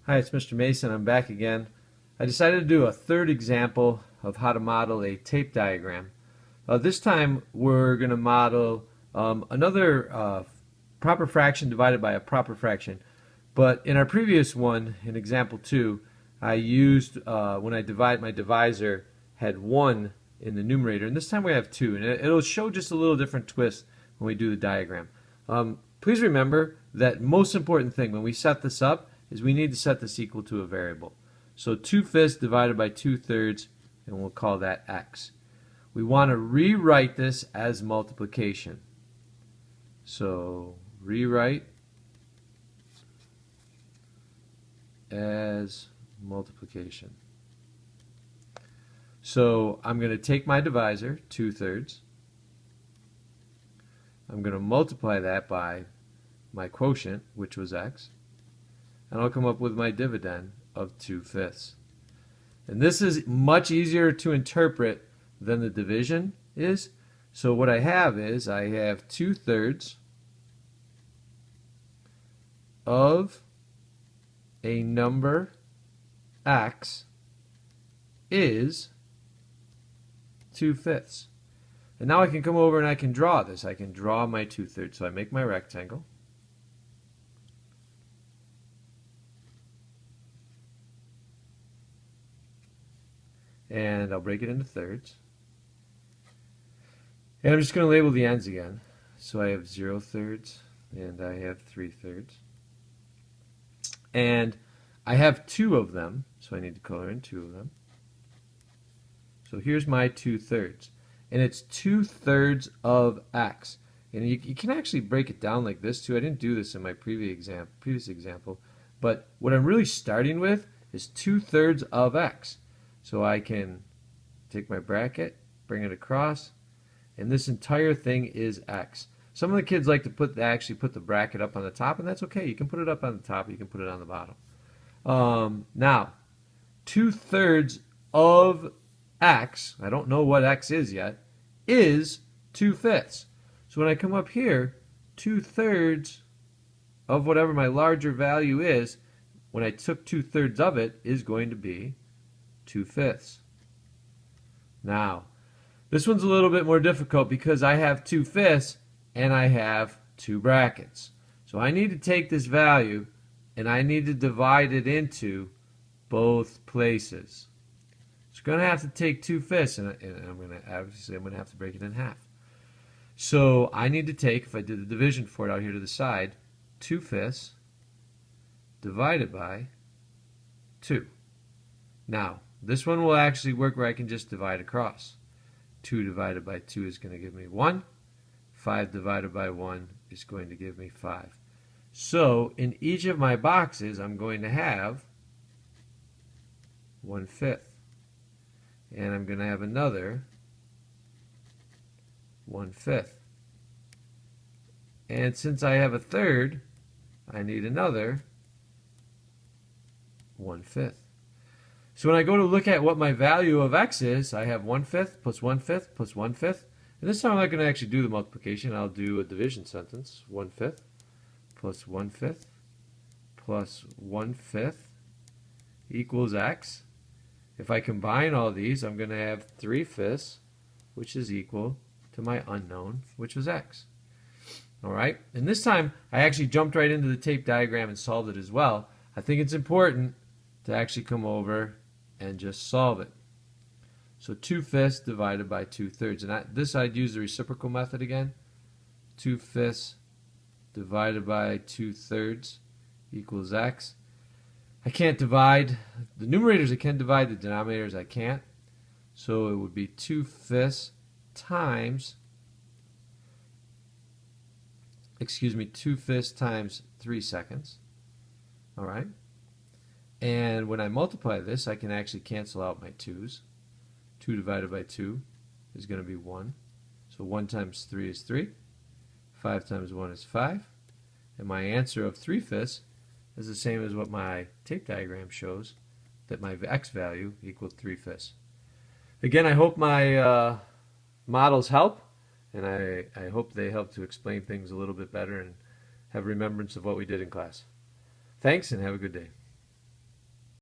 Hi, it's Mr. Mason. I'm back again. I decided to do a third example of how to model a tape diagram. This time we're going to model another proper fraction divided by a proper fraction. But in our previous one, in example 2, I used, when I divide, my divisor had 1 in the numerator, and this time we have 2. And it'll show just a little different twist when we do the diagram. Please remember that most important thing when we set this up is we need to set this equal to a variable. So 2/5 divided by 2/3, and we'll call that x. We want to rewrite this as multiplication. So rewrite as multiplication. So I'm going to take my divisor, 2/3. I'm going to multiply that by my quotient, which was x, and I'll come up with my dividend of 2/5. And this is much easier to interpret than the division is. So what I have is I have 2/3 of a number x is 2/5. And now I can come over and I can draw this. I can draw my 2/3. So I make my rectangle. And I'll break it into thirds. And I'm just going to label the ends again. So I have 0/3 and I have 3/3. And I have 2 of them, so I need to color in 2 of them. So here's my 2/3. And it's 2/3 of x. And you can actually break it down like this too. I didn't do this in my previous example. But what I'm really starting with is 2/3 of x. So I can take my bracket, bring it across, and this entire thing is x. Some of the kids like to actually put the bracket up on the top, and that's okay. You can put it up on the top, you can put it on the bottom. Now, 2/3 of x, I don't know what x is yet, is 2/5. So when I come up here, 2/3 of whatever my larger value is, when I took 2/3 of it, is going to be 2/5. Now, this one's a little bit more difficult because I have 2/5 and I have 2 brackets. So I need to take this value and I need to divide it into both places. So I'm going to have to take 2/5 and I'm going to have to break it in half. So I need to take, if I did the division for it out here to the side, 2/5 divided by 2. Now, this one will actually work where I can just divide across. 2 divided by 2 is going to give me 1. 5 divided by 1 is going to give me 5. So in each of my boxes, I'm going to have 1/5. And I'm going to have another 1/5. And since I have a third, I need another 1/5. So when I go to look at what my value of x is, I have 1/5 plus 1/5 plus 1/5. And this time I'm not going to actually do the multiplication. I'll do a division sentence. 1/5 plus 1/5 plus 1/5 equals x. If I combine all these, I'm going to have 3/5, which is equal to my unknown, which was x. Alright, and this time I actually jumped right into the tape diagram and solved it as well. I think it's important to actually come over and just solve it. So 2/5 divided by 2/3. And this I'd use the reciprocal method again. 2/5 divided by 2/3 equals x. I can't divide the numerators, I can divide the denominators, I can't. So it would be 2/5 times 2/5 times 3 seconds. Alright. And when I multiply this, I can actually cancel out my 2's. 2 divided by 2 is going to be 1. So 1 times 3 is 3. 5 times 1 is 5. And my answer of 3/5 is the same as what my tape diagram shows, that my x value equaled 3/5. Again, I hope my models help, and I hope they help to explain things a little bit better and have remembrance of what we did in class. Thanks, and have a good day.